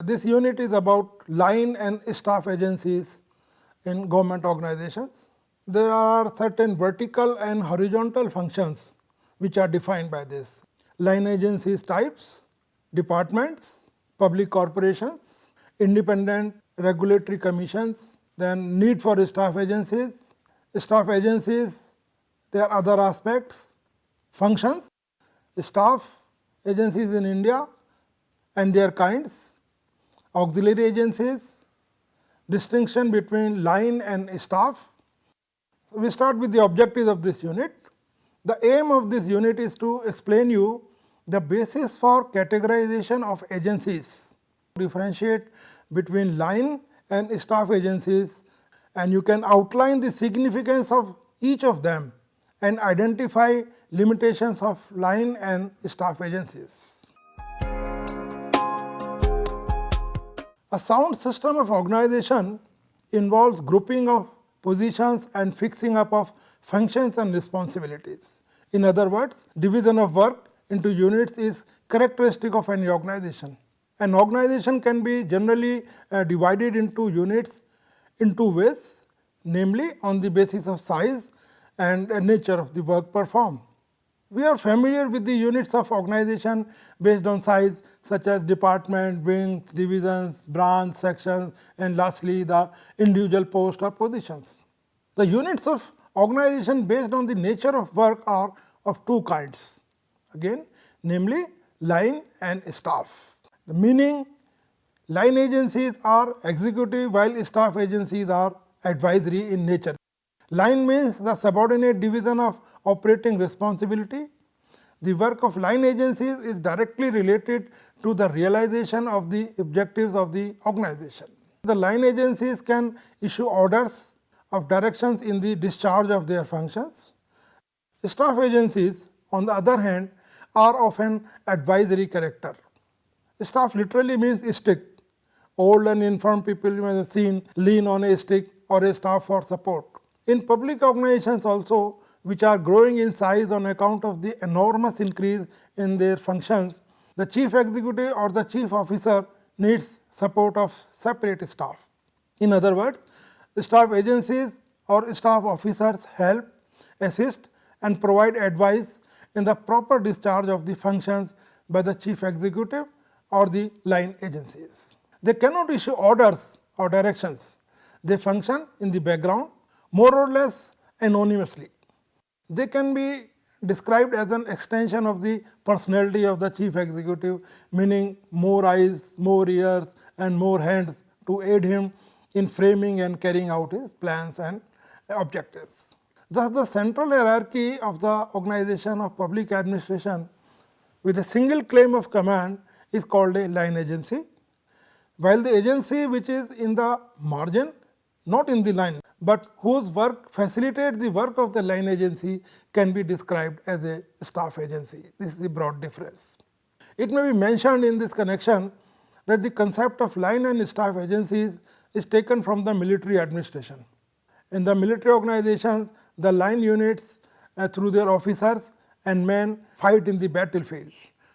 This unit is about line and staff agencies in government organizations. There are certain vertical and horizontal functions which are defined by this. Line agencies types, departments, public corporations, independent regulatory commissions, then need for staff agencies, there are other aspects, functions, staff agencies in India and their kinds, auxiliary agencies, distinction between line and staff. We start with the objectives of this unit. The aim of this unit is to explain you the basis for categorization of agencies, differentiate between line and staff agencies, and you can outline the significance of each of them and identify limitations of line and staff agencies. A sound system of organization involves grouping of positions and fixing up of functions and responsibilities. In other words, division of work into units is characteristic of any organization. An organization can be generally divided into units in two ways, namely on the basis of size and nature of the work performed. We are familiar with the units of organization based on size, such as department, wings, divisions, branch, sections, and lastly the individual post or positions. The units of organization based on the nature of work are of two kinds, again namely line and staff. The meaning, line agencies are executive while staff agencies are advisory in nature. Line means the subordinate division of operating responsibility. The work of line agencies is directly related to the realization of the objectives of the organization. The line agencies can issue orders of directions in the discharge of their functions. Staff agencies, on the other hand, are of an advisory character. Staff literally means stick. Old and infirm people you may have seen lean on a stick or a staff for support. In public organizations also, which are growing in size on account of the enormous increase in their functions, the chief executive or the chief officer needs support of separate staff. In other words, staff agencies or staff officers help, assist and provide advice in the proper discharge of the functions by the chief executive or the line agencies. They cannot issue orders or directions. They function in the background more or less anonymously. They can be described as an extension of the personality of the chief executive, meaning more eyes, more ears and more hands to aid him in framing and carrying out his plans and objectives. Thus, the central hierarchy of the organization of public administration with a single claim of command is called a line agency, while the agency which is in the margin, not in the line, but whose work facilitates the work of the line agency can be described as a staff agency. This is the broad difference. It may be mentioned in this connection that the concept of line and staff agencies is taken from the military administration. In the military organizations, the line units through their officers and men fight in the battlefield.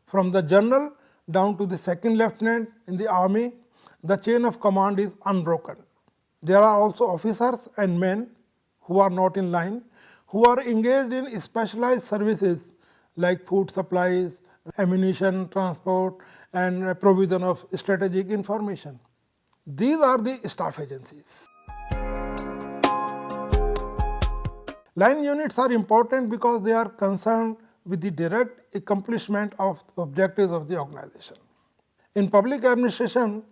From the general down to the second lieutenant in the army, the chain of command is unbroken. There are also officers and men who are not in line, who are engaged in specialized services like food supplies, ammunition transport and provision of strategic information. These are the staff agencies. Line units are important because they are concerned with the direct accomplishment of the objectives of the organization. In public administration,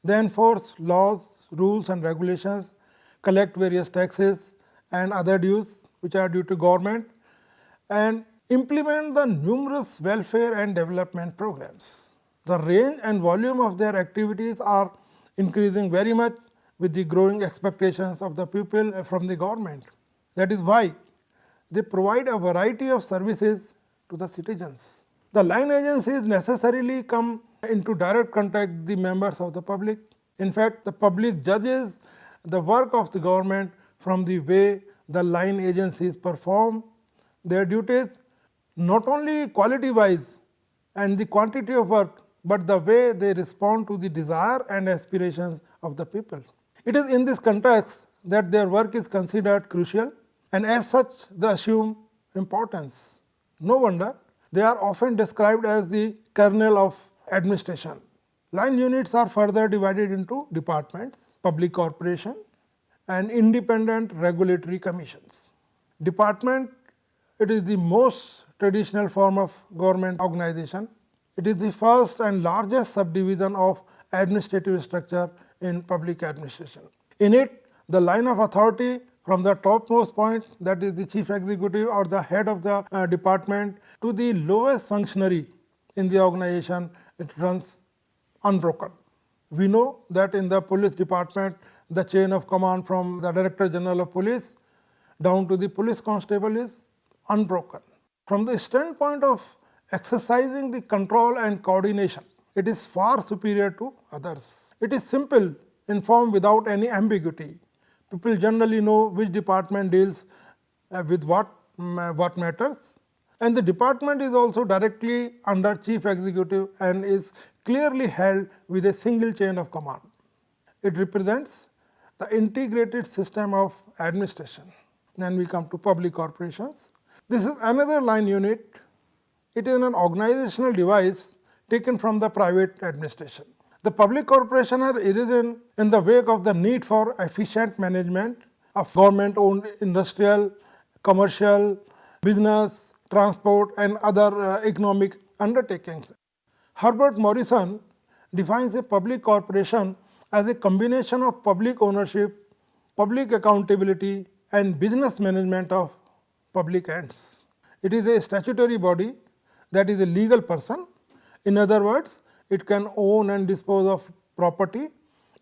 they enforce laws, rules and regulations, collect various taxes and other dues which are due to government, and implement the numerous welfare and development programs. The range and volume of their activities are increasing very much with the growing expectations of the people from the government. That is why they provide a variety of services to the citizens. The line agencies necessarily come into direct contact with the members of the public. In fact, the public judges the work of the government from the way the line agencies perform their duties, not only quality wise and the quantity of work, but the way they respond to the desire and aspirations of the people. It is in this context that their work is considered crucial, and as such they assume importance. No wonder they are often described as the kernel of administration. Line units are further divided into departments, public corporation, and independent regulatory commissions. Department, it is the most traditional form of government organization. It is the first and largest subdivision of administrative structure in public administration. In it, the line of authority from the topmost point, that is the chief executive or the head of the department, to the lowest functionary in the organization, it runs unbroken. We know that in the police department, the chain of command from the Director General of Police down to the police constable is unbroken. From the standpoint of exercising the control and coordination, it is far superior to others. It is simple in form without any ambiguity. People generally know which department deals with what matters, and the department is also directly under chief executive and is clearly held with a single chain of command. It represents the integrated system of administration. Then we come to public corporations. This is another line unit. It is an organizational device taken from the private administration. The public corporations are arisen in the wake of the need for efficient management of government-owned industrial, commercial, business, transport, and other economic undertakings. Herbert Morrison defines a public corporation as a combination of public ownership, public accountability, and business management of public ends. It is a statutory body that is a legal person. In other words, it can own and dispose of property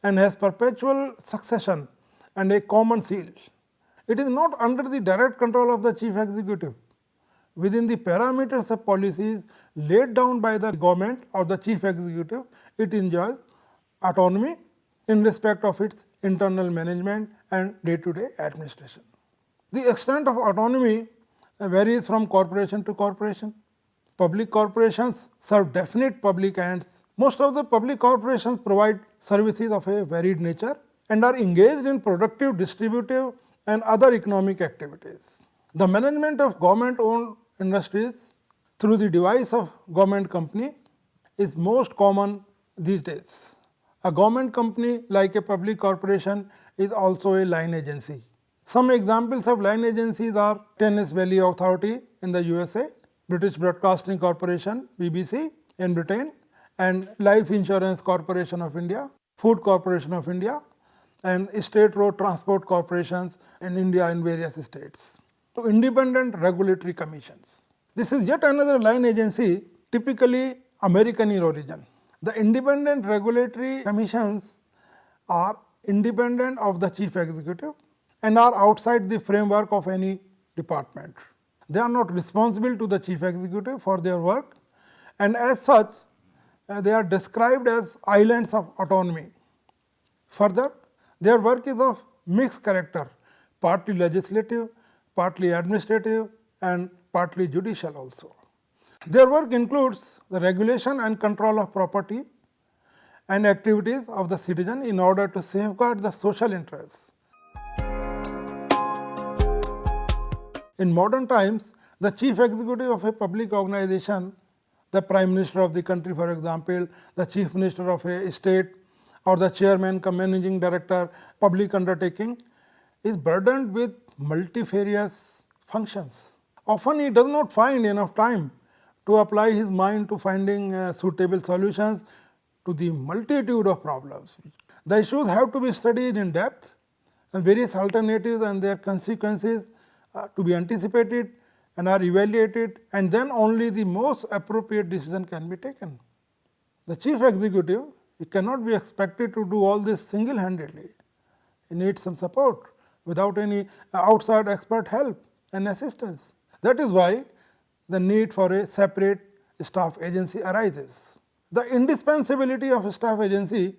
and has perpetual succession and a common seal. It is not under the direct control of the chief executive. Within the parameters of policies laid down by the government or the chief executive, it enjoys autonomy in respect of its internal management and day-to-day administration. The extent of autonomy varies from corporation to corporation. Public corporations serve definite public ends. Most of the public corporations provide services of a varied nature and are engaged in productive, distributive, and other economic activities. The management of government-owned industries through the device of government company is most common these days. A government company, like a public corporation, is also a line agency. Some examples of line agencies are Thames Valley Authority in the USA, British Broadcasting Corporation (BBC) in Britain, and Life Insurance Corporation of India, Food Corporation of India, and State Road Transport Corporations in India in various states. So, independent regulatory commissions. This is yet another line agency, typically American in origin. The independent regulatory commissions are independent of the chief executive and are outside the framework of any department. They are not responsible to the chief executive for their work, and as such they are described as islands of autonomy. Further, their work is of mixed character, partly legislative, partly administrative, and partly judicial also. Their work includes the regulation and control of property and activities of the citizen in order to safeguard the social interests. In modern times, the chief executive of a public organization, the prime minister of the country for example, the chief minister of a state, or the chairman cum managing director public undertaking, is burdened with multifarious functions. Often he does not find enough time to apply his mind to finding suitable solutions to the multitude of problems. The issues have to be studied in depth, and various alternatives and their consequences to be anticipated and are evaluated, and then only the most appropriate decision can be taken. The chief executive, he cannot be expected to do all this single-handedly. He needs some support without any outside expert help and assistance. That is why the need for a separate staff agency arises. The indispensability of a staff agency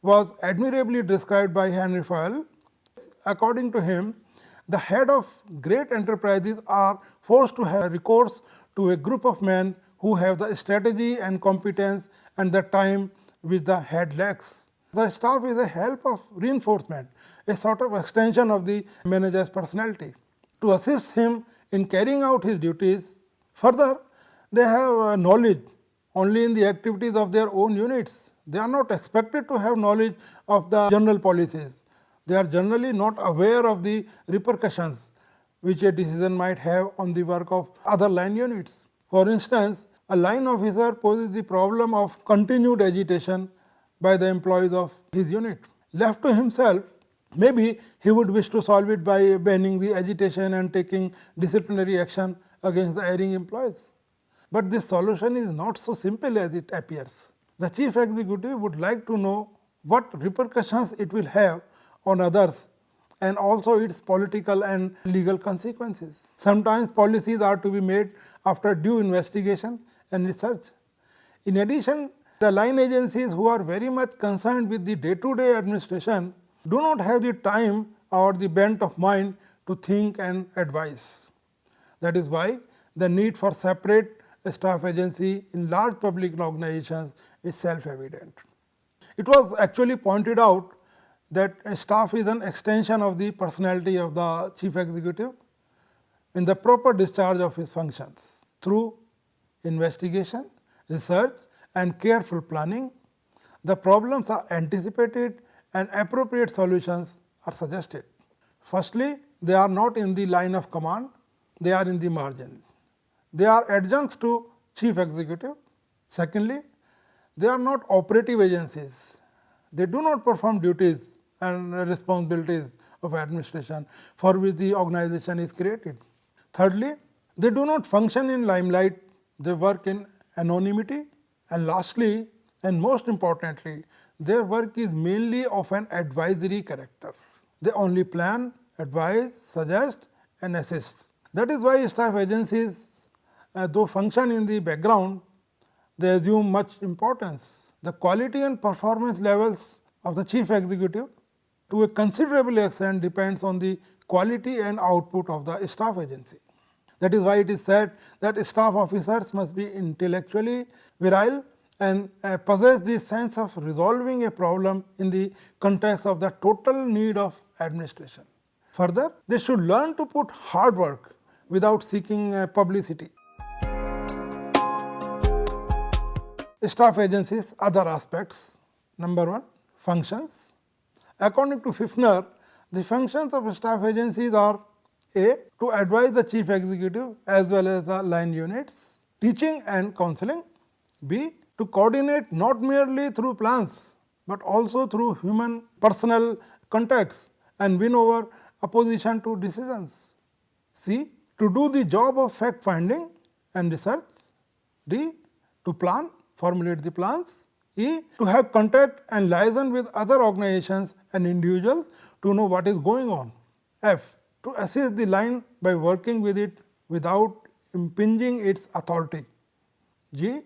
was admirably described by Henry Fayol. According to him, the head of great enterprises are forced to have recourse to a group of men who have the strategy and competence and the time which the head lacks. The staff is a help of reinforcement, a sort of extension of the manager's personality to assist him in carrying out his duties. Further, they have knowledge only in the activities of their own units. They are not expected to have knowledge of the general policies. They are generally not aware of the repercussions which a decision might have on the work of other line units. For instance, a line officer poses the problem of continued agitation by the employees of his unit. Left to himself, maybe he would wish to solve it by banning the agitation and taking disciplinary action against the erring employees. But this solution is not so simple as it appears. The chief executive would like to know what repercussions it will have on others and also its political and legal consequences. Sometimes policies are to be made after due investigation and research. In addition, the line agencies who are very much concerned with the day-to-day administration do not have the time or the bent of mind to think and advise. That is why the need for separate staff agency in large public organizations is self-evident. It was actually pointed out that a staff is an extension of the personality of the chief executive in the proper discharge of his functions. Through investigation, research and careful planning, the problems are anticipated and appropriate solutions are suggested. Firstly, they are not in the line of command, they are in the margin. They are adjuncts to chief executive. Secondly, they are not operative agencies. They do not perform duties and responsibilities of administration for which the organization is created. Thirdly, they do not function in limelight, they work in anonymity. And lastly, and most importantly, their work is mainly of an advisory character. They only plan, advise, suggest and assist. That is why staff agencies, though function in the background, they assume much importance. The quality and performance levels of the chief executive to a considerable extent depends on the quality and output of the staff agency. That is why it is said that staff officers must be intellectually virile and possess the sense of resolving a problem in the context of the total need of administration. Further, they should learn to put hard work without seeking publicity. Staff agencies, other aspects. Number 1, functions. According to Fifner, the functions of staff agencies are A. To advise the chief executive as well as the line units, teaching and counseling. B. To coordinate not merely through plans but also through human personal contacts and win over opposition to decisions. C. To do the job of fact finding and research. D. To plan, formulate the plans. E. To have contact and liaison with other organizations and individuals to know what is going on. F. To assist the line by working with it without impinging its authority. G.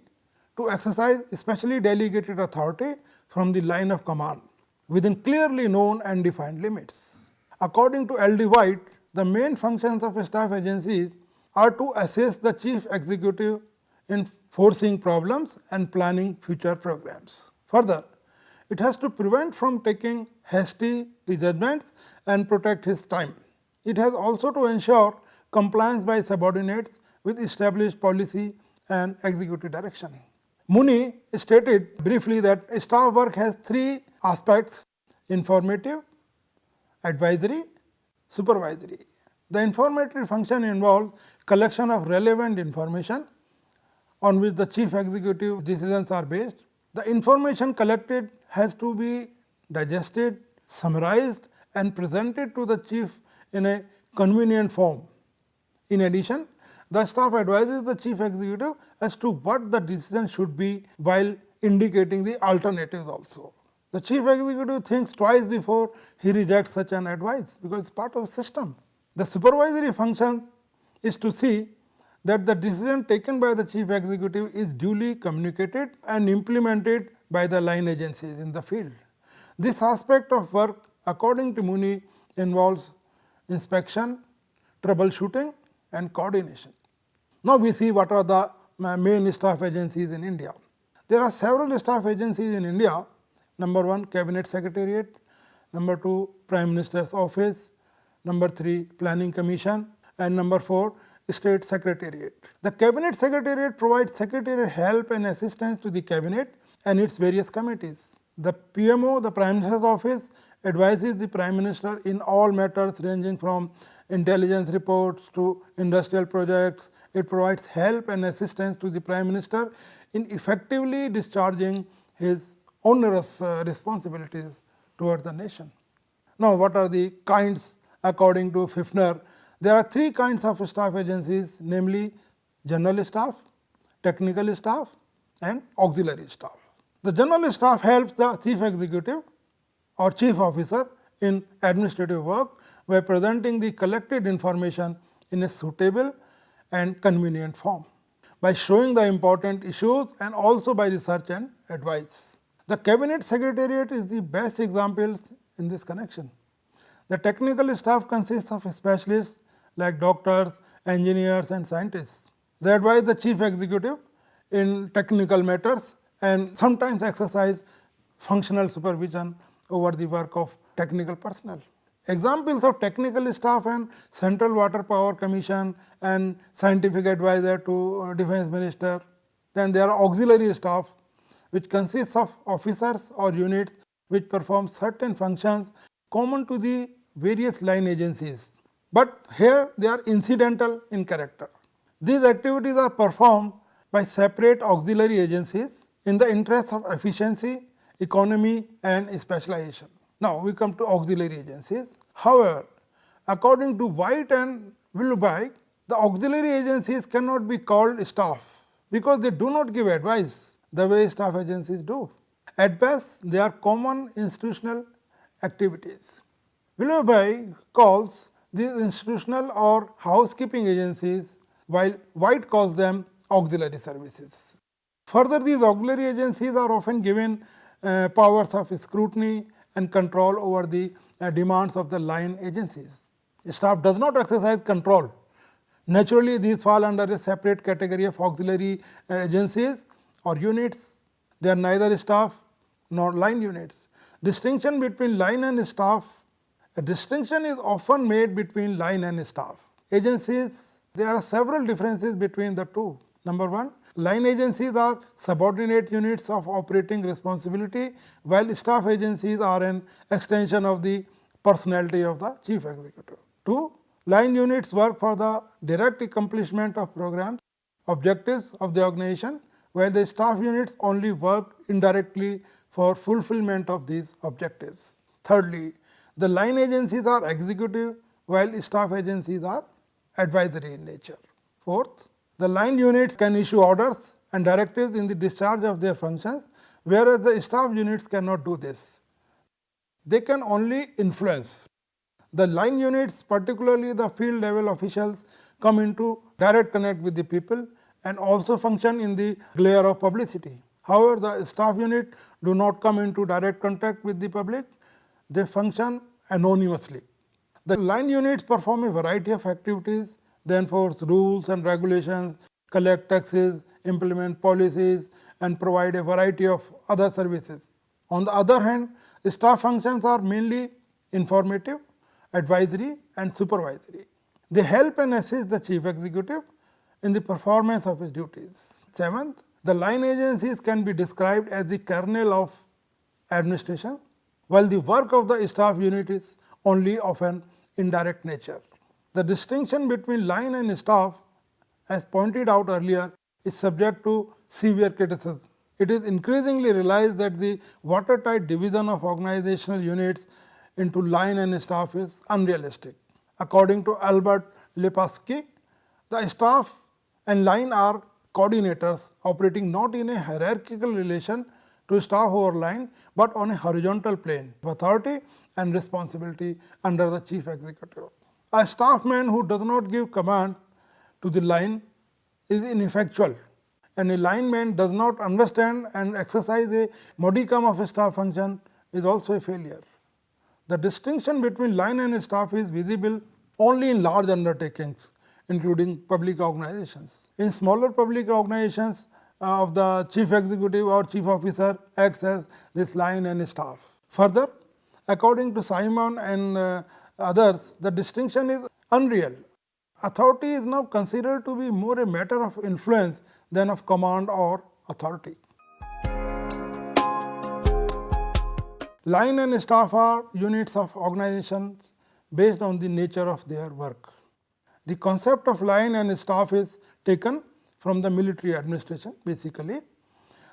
To exercise specially delegated authority from the line of command within clearly known and defined limits. According to L.D. White, the main functions of staff agencies are to assist the chief executive in foreseeing problems and planning future programs. Further, it has to prevent from taking hasty judgments and protect his time. It has also to ensure compliance by subordinates with established policy and executive direction. Muni stated briefly that staff work has 3 aspects: informative, advisory, supervisory. The informatory function involves collection of relevant information on which the chief executive decisions are based. The information collected has to be digested, summarized and presented to the chief in a convenient form. In addition, the staff advises the chief executive as to what the decision should be while indicating the alternatives also. The chief executive thinks twice before he rejects such an advice because it is part of a system. The supervisory function is to see that the decision taken by the chief executive is duly communicated and implemented by the line agencies in the field. This aspect of work, according to Muni, involves inspection, troubleshooting and coordination. Now we see what are the main staff agencies in India. There are several staff agencies in India. Number 1, Cabinet Secretariat. Number 2, Prime Minister's Office. Number 3, Planning Commission. And number 4, State Secretariat. The Cabinet Secretariat provides secretarial help and assistance to the Cabinet and its various committees. The PMO, the Prime Minister's Office, advises the Prime Minister in all matters ranging from intelligence reports to industrial projects. It provides help and assistance to the Prime Minister in effectively discharging his onerous responsibilities towards the nation. Now, what are the kinds according to Fifner? There are 3 kinds of staff agencies, namely general staff, technical staff and auxiliary staff. The general staff helps the chief executive or chief officer in administrative work by presenting the collected information in a suitable and convenient form, by showing the important issues and also by research and advice. The Cabinet Secretariat is the best examples in this connection. The technical staff consists of specialists like doctors, engineers and scientists. They advise the chief executive in technical matters and sometimes exercise functional supervision over the work of technical personnel. Examples of technical staff and Central Water Power Commission and scientific advisor to Defence Minister. Then there are auxiliary staff, which consists of officers or units which perform certain functions common to the various line agencies, but here they are incidental in character. These activities are performed by separate auxiliary agencies in the interest of efficiency, economy and specialization. Now, we come to auxiliary agencies. However, according to White and Willoughby, the auxiliary agencies cannot be called staff because they do not give advice the way staff agencies do. At best, they are common institutional activities. Willoughby calls these institutional or housekeeping agencies, while White calls them auxiliary services. Further, these auxiliary agencies are often given powers of scrutiny and control over the demands of the line agencies. Staff does not exercise control. Naturally, these fall under a separate category of auxiliary agencies or units. They are neither staff nor line units. Distinction between line and staff. A distinction is often made between line and staff. Agencies, there are several differences between the two. Number 1, line agencies are subordinate units of operating responsibility, while staff agencies are an extension of the personality of the chief executive. 2, line units work for the direct accomplishment of programs, objectives of the organization, while the staff units only work indirectly for fulfillment of these objectives. Thirdly, the line agencies are executive, while staff agencies are advisory in nature. Fourth, the line units can issue orders and directives in the discharge of their functions, whereas the staff units cannot do this. They can only influence. The line units, particularly the field level officials, come into direct connect with the people and also function in the glare of publicity. However, the staff unit do not come into direct contact with the public. They function anonymously. The line units perform a variety of activities. They enforce rules and regulations, collect taxes, implement policies and provide a variety of other services. On the other hand, staff functions are mainly informative, advisory and supervisory. They help and assist the chief executive in the performance of his duties. Seventh, the line agencies can be described as the kernel of administration, while the work of the staff unit is only of an indirect nature. The distinction between line and staff, as pointed out earlier, is subject to severe criticism. It is increasingly realized that the watertight division of organizational units into line and staff is unrealistic. According to Albert Lepofsky, the staff and line are coordinators operating not in a hierarchical relation to staff over line, but on a horizontal plane of authority and responsibility under the chief executive. A staff man who does not give command to the line is ineffectual, and a lineman does not understand and exercise a modicum of a staff function is also a failure. The distinction between line and staff is visible only in large undertakings, including public organizations. In smaller public organizations, of the chief executive or chief officer acts as this line and staff. Further, according to Simon and others, the distinction is unreal. Authority is now considered to be more a matter of influence than of command or authority. Line and staff are units of organizations based on the nature of their work. The concept of line and staff is taken from the military administration basically.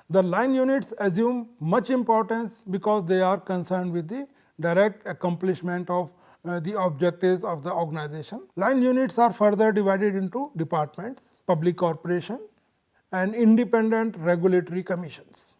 The line units assume much importance because they are concerned with the direct accomplishment of the objectives of the organization. Line units are further divided into departments, public corporation and independent regulatory commissions.